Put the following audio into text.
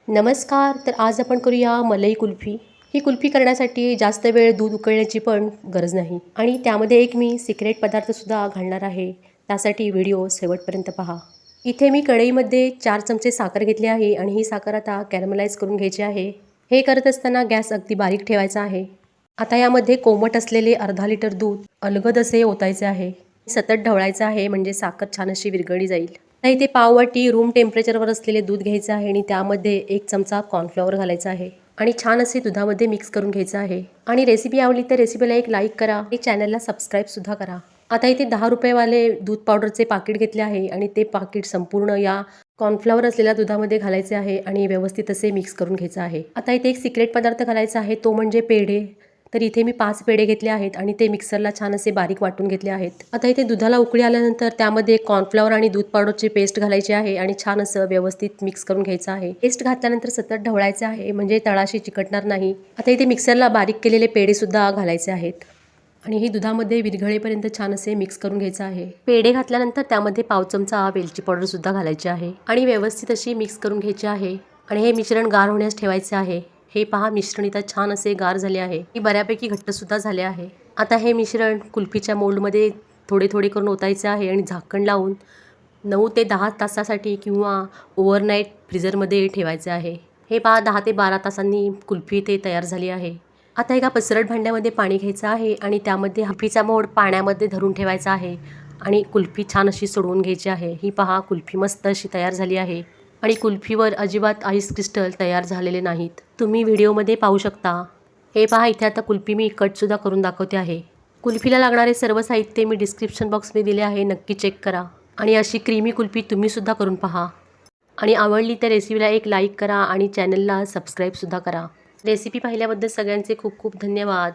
नमस्कार. तर आज आपण करूया मलाई कुल्फी. ही कुल्फी करण्यासाठी जास्त वेळ दूध उकळण्याची पण गरज नाही आणि त्यामध्ये एक मी सिक्रेट पदार्थसुद्धा घालणार आहे. त्यासाठी व्हिडिओ शेवटपर्यंत पहा. इथे मी कढईमध्ये 4 चमचे साखर घेतली आहे आणि ही साखर आता कॅरमलाइज करून घ्यायची आहे. हे करत असताना गॅस अगदी बारीक ठेवायचा आहे. आता यामध्ये कोमट असलेले अर्धा लिटर दूध अलगद असे ओतायचे आहे. सतत ढवळायचं आहे म्हणजे साखर छान अशी विरघळली जाईल. आता इथे पाववाटी रूम टेम्परेचरवर असलेले दूध घ्यायचं आहे आणि त्यामध्ये 1 चमचा कॉर्नफ्लॉवर घालायचा आहे आणि छान असे दुधामध्ये मिक्स करून घ्यायचं आहे. आणि रेसिपी आवडली तर रेसिपीला एक लाईक करा आणि चॅनलला सबस्क्राईबसुद्धा करा. आता इथे 10 रुपयेवाले दूध पावडरचे पाकिट घेतले आहे आणि ते पाकिट संपूर्ण या कॉर्नफ्लॉवर असलेल्या दुधामध्ये घालायचे आहे आणि व्यवस्थित असे मिक्स करून घ्यायचं आहे. आता इथे एक सिक्रेट पदार्थ घालायचा आहे, तो म्हणजे पेढे. तर इथे मी 5 पेढे घेतले आहेत आणि ते मिक्सरला छान असे बारीक वाटून घेतले आहेत. आता इथे दुधाला उकळी आल्यानंतर त्यामध्ये कॉर्नफ्लॉवर आणि दूध पावडरची पेस्ट घालायची आहे आणि छान असं व्यवस्थित मिक्स करून घ्यायचं आहे. पेस्ट घातल्यानंतर सतत ढवळायचे आहे म्हणजे तळाशी चिकटणार नाही. आता इथे मिक्सरला बारीक केलेले पेढे सुद्धा घालायचे आहेत आणि ही दुधामध्ये विरघळेपर्यंत छान असे मिक्स करून घ्यायचं आहे. पेढे घातल्यानंतर त्यामध्ये पाव चमचा वेलची पावडर सुद्धा घालायची आहे आणि व्यवस्थित अशी मिक्स करून घ्यायची आहे आणि हे मिश्रण गार होण्यास ठेवायचे आहे. हे पहा, मिश्रण इथं छान असे गार झाले आहे. ही बऱ्यापैकी घट्टसुद्धा झाले आहे. आता हे मिश्रण कुल्फीच्या मोल्डमध्ये थोडे थोडे करून ओतायचे आहे आणि झाकण लावून 9 ते 10 तासासाठी किंवा ओव्हरनाईट फ्रीजरमध्ये ठेवायचे आहे. हे पहा, 10 ते 12 तासांनी कुल्फी इथे तयार झाली आहे. आता एका पसरट भांड्यामध्ये पाणी घ्यायचं आहे आणि त्यामध्ये कुल्फीचा मोड पाण्यामध्ये धरून ठेवायचा आहे आणि कुल्फी छान अशी सोडवून घ्यायची आहे. ही पहा, कुल्फी मस्त अशी तयार झाली आहे आणि कुल्फीवर अजिबात आईस क्रिस्टल तयार झालेले नाहीत. तुम्ही व्हिडिओमध्ये पाहू शकता. हे पहा, इथे आता कुल्फी मी कटसुद्धा करून दाखवते आहे. कुल्फीला लागणारे सर्व साहित्य मी डिस्क्रिप्शन बॉक्समध्ये दिले आहे, नक्की चेक करा आणि अशी क्रीमी कुल्फी तुम्हीसुद्धा करून पहा. आणि आवडली तर रेसिपीला एक लाईक करा आणि चॅनलला सबस्क्राईबसुद्धा करा. रेसिपी पाहिल्याबद्दल सगळ्यांचे खूप खूप धन्यवाद.